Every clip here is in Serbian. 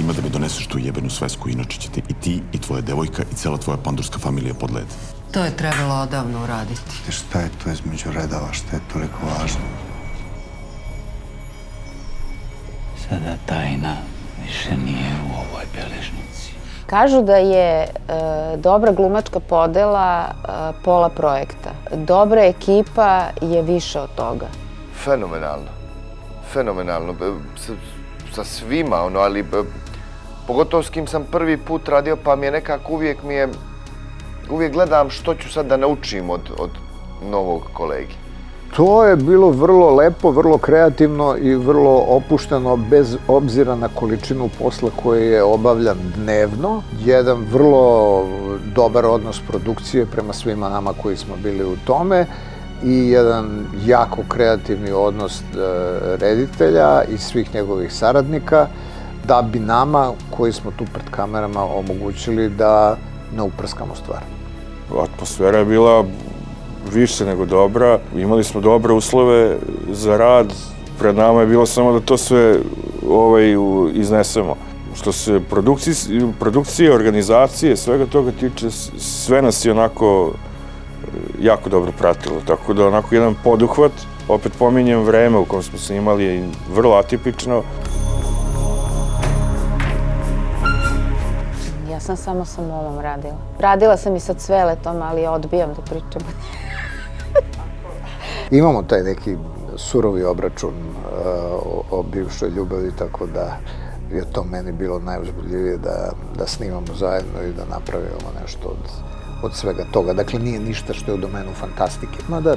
ima da mi doneseš tu jebenu svesku, inače ćete i ti, i tvoja devojka, i cela tvoja pandurska familija pod led. To je trebalo odavno uraditi. Šta je to između redova, šta je toliko važno? Sada tajna više nije u ovoj beležnici. Kažu da je dobra glumačka podela pola projekta. Dobra ekipa je više od toga. Fenomenalno. Fenomenalno. Sa svima, ali pogotovo s kim sam prvi put radio, pa mi je nekako uvijek gledam što ću sad da naučim od novog kolege. To je bilo vrlo lepo, vrlo kreativno i vrlo opušteno, bez obzira na količinu posla koji je obavljan dnevno. Jedan vrlo dobar odnos produkcije prema svima nama koji smo bili u tome i jedan jako kreativni odnos reditelja i svih njegovih saradnika, da bi nama, koji smo tu pred kamerama, omogućili da ne uprskamo stvar. Atmosfera je bila više nego dobra. Imali smo dobre uslove za rad. Pred nama je bilo samo da to sve iznesemo. Što se produkcije, organizacije, svega toga tiče, sve nas je onako jako dobro pratilo. Tako da onako jedan poduhvat, opet pominjem vreme u kojem smo se imali, je vrlo atipično. Ja sam samo sa momom radila. Radila sam i sa Cveletom, ali odbijam da pričam. Imamo taj neki surovi obračun o bivšoj ljubavi, tako da je to meni bilo najuzbudljivije da snimamo zajedno i da napravimo nešto od svega toga. Dakle, nije ništa što je u domenu fantastike. Mada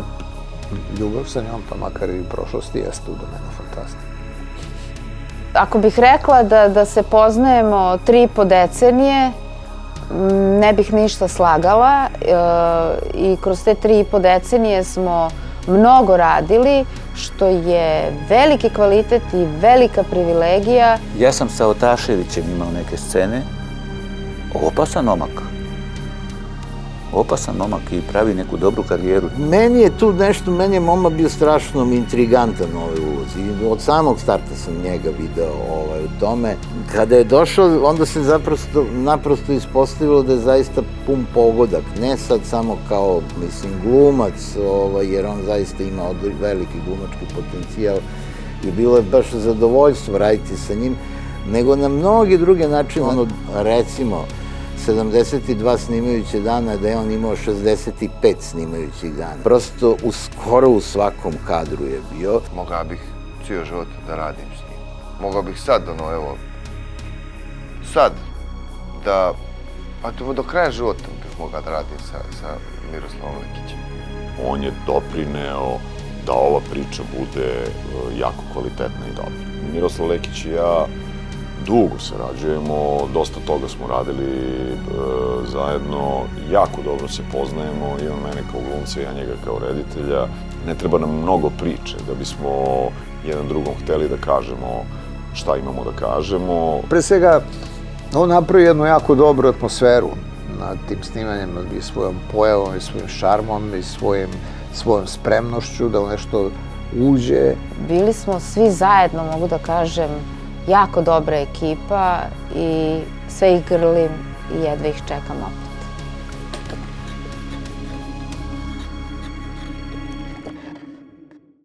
ljubav sa njom, pa makar i prošlosti, jeste u domenu fantastike. Ako bih rekla da se poznajemo 3,5 decenije, ne bih ništa slagala i kroz te 3,5 decenije smo mnogo radili, što je veliki kvalitet i velika privilegija. Ja sam sa Otaševićem imao neke scene. Opasan momak. Opasan momak i pravi neku dobru karijeru. Meni je tu nešto, meni je momak bio strašno intrigantan u ovoj ulozi. Od samog starta sam njega video u tome. Kada je došao, onda se naprosto ispostavilo da je zaista pun pogodak. Ne sad samo kao, glumac, jer on zaista ima veliki glumački potencijal i bilo je baš zadovoljstvo raditi sa njim, nego na mnogi druge načine. Recimo, 72 snimajuće dana, da je on imao 65 snimajućih dana. Prosto skoro u svakom kadru je bio. Mogao bih cijel život da radim s njim. Mogao bih sad, sad, do kraja života bih mogao da radim sa Miroslavom Lekićem. On je doprineo da ova priča bude jako kvalitetna i dobra. Miroslav Lekić i ja dugo sarađujemo, dosta toga smo radili zajedno, jako dobro se poznajemo, i on mene kao glumca, ja njega kao reditelja. Ne treba nam mnogo priče da bismo jedan drugom hteli da kažemo šta imamo da kažemo. Pre svega, on napravi jednu jako dobru atmosferu na tim snimanjem i svojom pojavom i svojim šarmom i svojom spremnošću da u nešto uđe. Bili smo svi zajedno, mogu da kažem, jako dobra ekipa i sve ih grlim i jedva ih čekam opet.